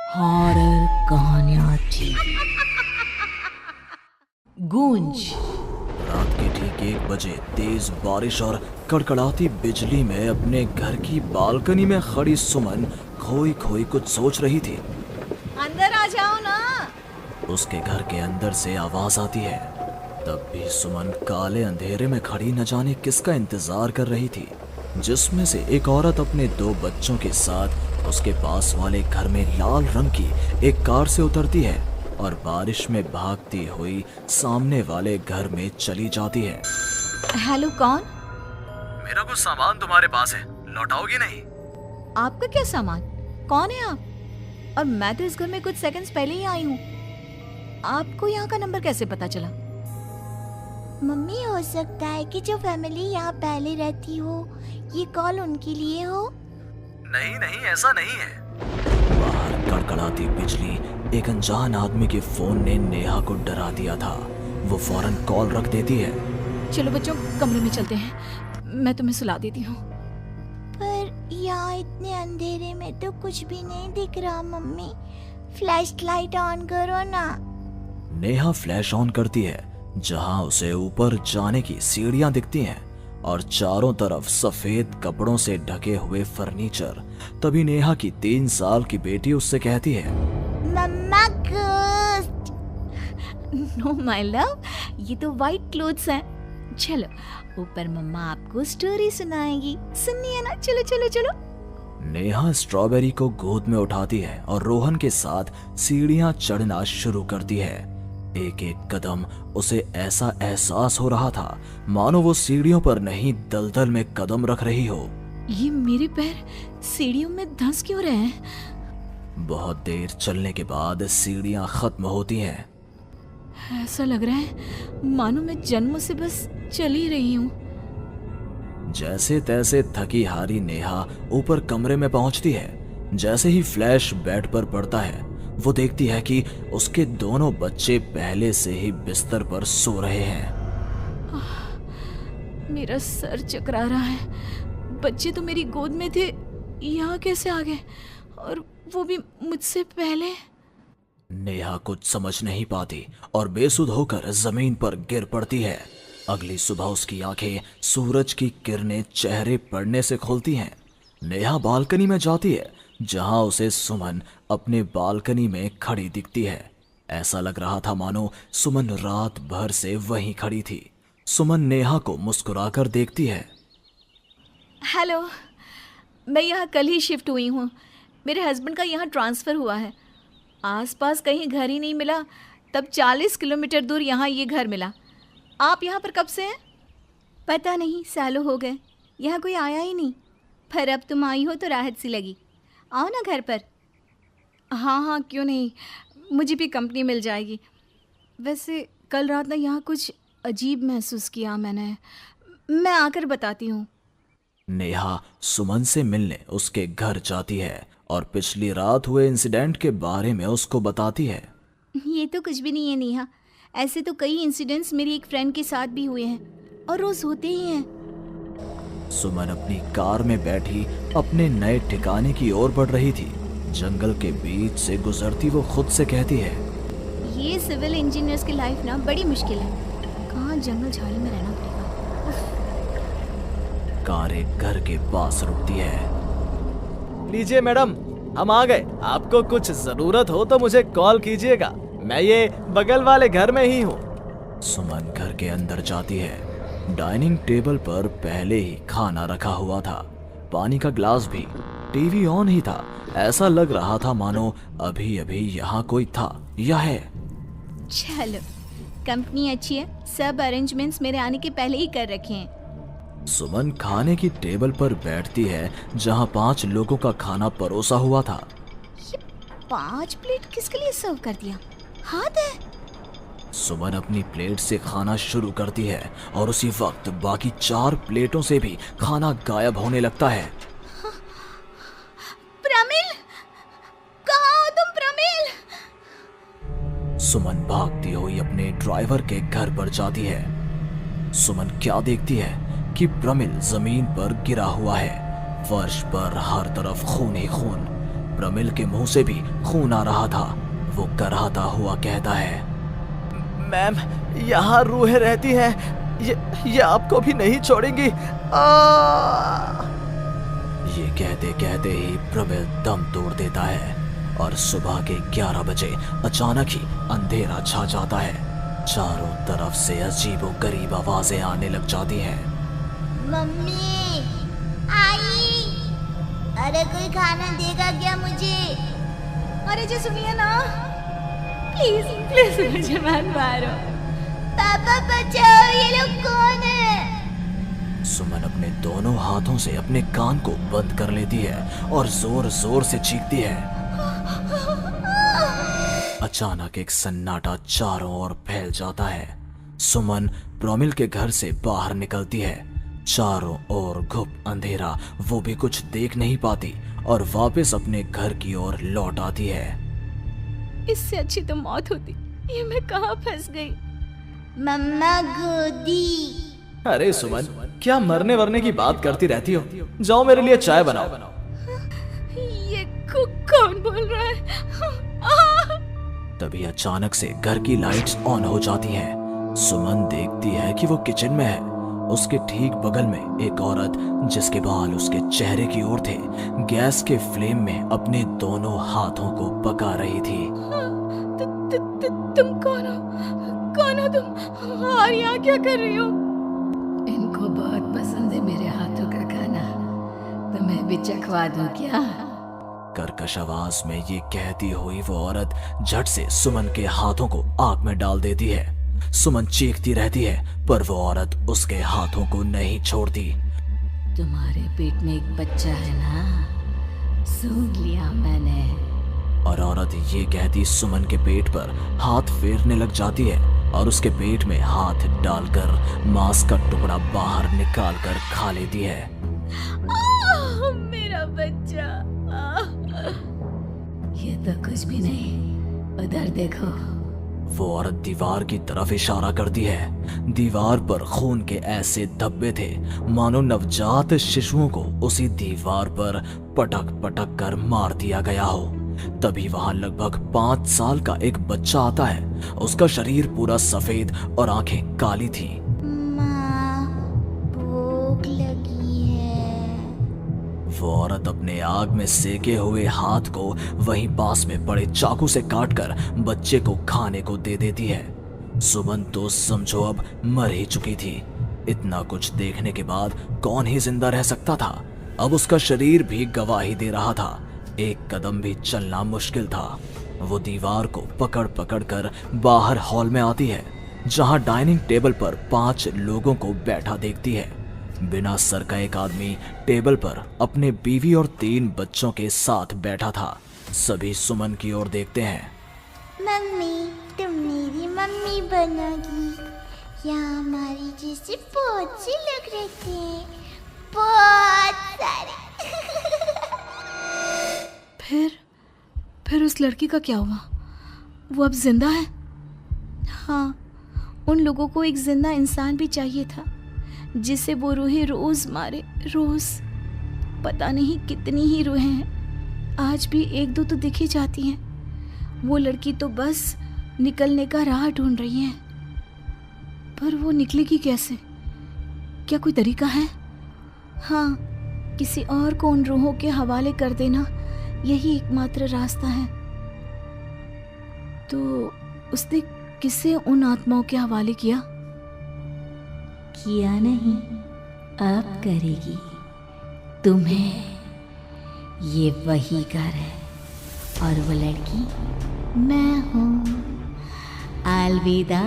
Horror कहानियाँ TV. गूंज। रात के ठीक 1 बजे तेज बारिश और कड़कड़ाती बिजली में अपने घर की बालकनी में खड़ी सुमन खोई खोई कुछ सोच रही थी। अंदर आ जाओ ना। उसके घर के अंदर से आवाज आती है। तब भी सुमन काले अंधेरे में खड़ी न जाने किसका इंतजार कर रही थी, जिसमें से एक औरत अपने 2 बच्चों के साथ उसके पास वाले घर में लाल रंग की एक कार से उतरती है और बारिश में भागती हुई सामने वाले घर में चली जाती है। हेलो, कौन? मेरा कुछ सामान तुम्हारे पास है, लौटाओगी नहीं? आपका क्या सामान? कौन है आप? और मैं तो इस घर में कुछ सेकंड्स पहले ही आई हूँ। आपको यहाँ का नंबर कैसे पता चला? मम्मी, हो सकता है कि जो फैमिली यहाँ पहले रहती हो ये कॉल उनके लिए हो। नहीं नहीं, ऐसा नहीं है। बाहर कड़कड़ाती बिजली एक अनजान आदमी के फोन ने नेहा को डरा दिया था। वो फौरन कॉल रख देती है। चलो बच्चों, कमरे में चलते हैं, मैं तुम्हें सुला देती हूँ। पर यहाँ इतने अंधेरे में तो कुछ भी नहीं दिख रहा। मम्मी, फ्लैश लाइट ऑन करो ना। नेहा फ्लैश ऑन करती है, जहां उसे ऊपर जाने की सीढ़ियां दिखती हैं और चारों तरफ सफेद कपड़ों से ढके हुए फर्नीचर। तभी नेहा की 3 साल की बेटी उससे कहती है, मम्मा घोस्ट। नो माय लव, ये तो वाइट क्लोथ्स हैं। चलो ऊपर, मम्मा आपको स्टोरी सुनाएगी। सुननी है ना? चलो चलो चलो। नेहा स्ट्रॉबेरी को गोद में उठाती है और रोहन के साथ सीढ़ियां चढ़ना शुरू करती है। एक एक कदम उसे ऐसा एहसास हो रहा था मानो वो सीढ़ियों पर नहीं दलदल में कदम रख रही हो। ये मेरे पैर सीढ़ियों में धंस क्यों रहे हैं? बहुत देर चलने के बाद सीढ़ियां खत्म होती हैं। ऐसा लग रहा है मानो मैं जन्म से बस चल ही रही हूँ। जैसे तैसे थकी हारी नेहा ऊपर कमरे में पहुंचती है। जैसे ही फ्लैश बेड पर पड़ता है, वो देखती है कि उसके दोनों बच्चे पहले से ही बिस्तर पर सो रहे हैं। मेरा सर चकरा रहा है। बच्चे तो मेरी गोद में थे, यहाँ कैसे आ गए? और वो भी मुझसे पहले। नेहा कुछ समझ नहीं पाती और बेसुध होकर जमीन पर गिर पड़ती है। अगली सुबह उसकी आंखें सूरज की किरणें चेहरे पड़ने से खुलती हैं। नेहा बालकनी में जाती है, जहां उसे सुमन अपने बालकनी में खड़ी दिखती है। ऐसा लग रहा था मानो सुमन रात भर से वहीं खड़ी थी। सुमन नेहा को मुस्कुराकर देखती है। हेलो, मैं यहाँ कल ही शिफ्ट हुई हूँ। मेरे हस्बैंड का यहाँ ट्रांसफ़र हुआ है। आसपास कहीं घर ही नहीं मिला, तब 40 किलोमीटर दूर यहाँ ये घर मिला। आप यहाँ पर कब से हैं? पता नहीं, सालों हो गए, यहाँ कोई आया ही नहीं। पर अब तुम आई हो तो राहत सी लगी। आओ ना घर पर। हाँ हाँ, क्यों नहीं, मुझे भी कंपनी मिल जाएगी। वैसे कल रात ना यहाँ कुछ अजीब महसूस किया मैंने। मैं आकर बताती हूँ। नेहा सुमन से मिलने उसके घर जाती है और पिछली रात हुए इंसिडेंट के बारे में उसको बताती है। ये तो कुछ भी नहीं है नेहा। ऐसे तो कई इंसिडेंट्स मेरी एक फ्रेंड के साथ भी हुए हैं और रोज होते ही हैं। सुमन अपनी कार में बैठी अपने नए ठिकाने की ओर बढ़ रही थी। जंगल के बीच से गुजरती वो खुद से कहती है, ये सिविल इंजीनियर्स की लाइफ ना बड़ी मुश्किल है। कहाँ जंगल झाड़ी में रहना पड़ेगा। कार एक घर के पास रुकती है। लीजिए मैडम, हम आ गए। आपको कुछ जरूरत हो तो मुझे कॉल कीजिएगा, मैं ये बगल वाले घर में ही हूँ। सुमन घर के अंदर जाती है। डाइनिंग टेबल पर पहले ही खाना रखा हुआ था, पानी का ग्लास भी, टीवी ऑन ही था। ऐसा लग रहा था मानो अभी अभी यहाँ कोई था या है। चलो, कंपनी अच्छी है, सब अरेंजमेंट्स मेरे आने के पहले ही कर रखे हैं। सुमन खाने की टेबल पर बैठती है, जहाँ 5 लोगों का खाना परोसा हुआ था। ये 5 प्लेट किसके लिए सर्व कर दिया? हाथ है। सुमन अपनी प्लेट से खाना शुरू करती है और उसी वक्त बाकी 4 प्लेटों से भी खाना गायब होने लगता है। प्रमिल, कहाँ हो तुम प्रमिल? सुमन भागती हुई अपने ड्राइवर के घर पर जाती है। सुमन क्या देखती है कि प्रमिल जमीन पर गिरा हुआ है। फर्श पर हर तरफ खून ही खून। प्रमिल के मुंह से भी खून आ रहा था। वो कराहता हुआ कहता है, मैम, यहाँ रूहें रहती हैं, ये आपको भी नहीं छोड़ेंगी। ये कहते कहते ही प्रमिल दम तोड़ देता है और सुबह के 11 बजे अचानक ही अंधेरा छा जाता है। चारों तरफ से अजीबोगरीब आवाजें आने लग जाती हैं। मम्मी, आई, अरे कोई खाना देगा क्या मुझे? अरे जी सुनिए ना, प्लीज प्लीज मुझे मत मारो। पापा बचाओ, ये लोग कौन है? सुमन अपने दोनों हाथों से अपने कान को बंद कर लेती है और जोर जोर से चीखती है। अचानक एक सन्नाटा चारों ओर फैल जाता है। सुमन प्रमिल के घर से बाहर निकलती है। चारों ओर घुप अंधेरा, वो भी कुछ देख नहीं पाती और वापस अपने घर की ओर लौट आती है। इससे अच्छी तो मौत होती, ये मैं कहाँ फंस गई। मम्मा गोदी। अरे सुमन, क्या मरने वरने की बात करती रहती हो? जाओ मेरे लिए चाय बनाओ। ये कौन बोल रहा है? तभी अचानक से घर की लाइट्स ऑन हो जाती हैं। सुमन देखती है कि वो किचन में है। उसके ठीक बगल में एक औरत, जिसके बाल उसके चेहरे की ओर थे, गैस के फ्लेम में अपने दोनों हाथों को पका रही थी। तुम कौन हो? कौन हो तुम? और यहाँ क्या कर रही हो? इनको बहुत पसंद है मेरे हाथों का खाना, तो मैं भी चखवा दूं क्या? कर्कश आवाज में ये कहती हुई वो औरत झट से सुमन के हाथों को आग में डाल देती है। सुमन चीखती रहती है, पर वो औरत उसके हाथों को नहीं छोड़ती। तुम्हारे पेट में एक बच्चा है ना, सूंघ लिया मैंने। और औरत ये कहती सुमन के पेट पर हाथ फेरने लग जाती है और उसके पेट में हाथ डालकर मांस का टुकड़ा बाहर निकाल कर खा लेती है। मेरा बच्चा। ये तो कुछ भी नहीं, उधर देखो। वो औरत दीवार की तरफ इशारा करती है। दीवार पर खून के ऐसे धब्बे थे मानो नवजात शिशुओं को उसी दीवार पर पटक पटक कर मार दिया गया हो। तभी वहां लगभग 5 साल का एक बच्चा आता है। उसका शरीर पूरा सफेद और आंखें काली थी। माँ, भूख लगी है। वो औरत अपने आग में सेके हुए हाथ को वहीं पास में पड़े चाकू से काटकर बच्चे को खाने को दे देती है। सुमन तो समझो अब मर ही चुकी थी। इतना कुछ देखने के बाद कौन ही जिंदा रह सकता था। अब उसका शरीर भी गवाही दे रहा था। एक कदम भी चलना मुश्किल था। वो दीवार को पकड़ पकड़ कर बाहर हॉल में आती है, जहां डाइनिंग टेबल पर 5 लोगों को बैठा देखती है। बिना सर का एक आदमी टेबल पर अपने बीवी और 3 बच्चों के साथ बैठा था। सभी सुमन की ओर देखते हैं। मम्मी, तुम मेरी मम्मी बनोगी। यहाँ हमारी जैसे बहुत से लोग रहते हैं, बहुत सारे। फिर उस लड़की का क्या हुआ? वो अब जिंदा है? हाँ, उन लोगों को एक जिंदा इंसान भी चाहिए था, जिसे वो रूहें रोज मारे, रोज। पता नहीं कितनी ही रूहें हैं, आज भी 1-2 तो दिखी जाती हैं। वो लड़की तो बस निकलने का राह ढूंढ रही है, पर वो निकलेगी कैसे? क्या कोई तरीका है? हाँ, किसी और को उन रूहों के हवाले कर देना, यही एकमात्र रास्ता है। तो उसने किसे उन आत्माओं के हवाले किया? किया नहीं, अब करेगी। तुम्हें ये वही घर है और वो लड़की मैं हूँ। अलविदा।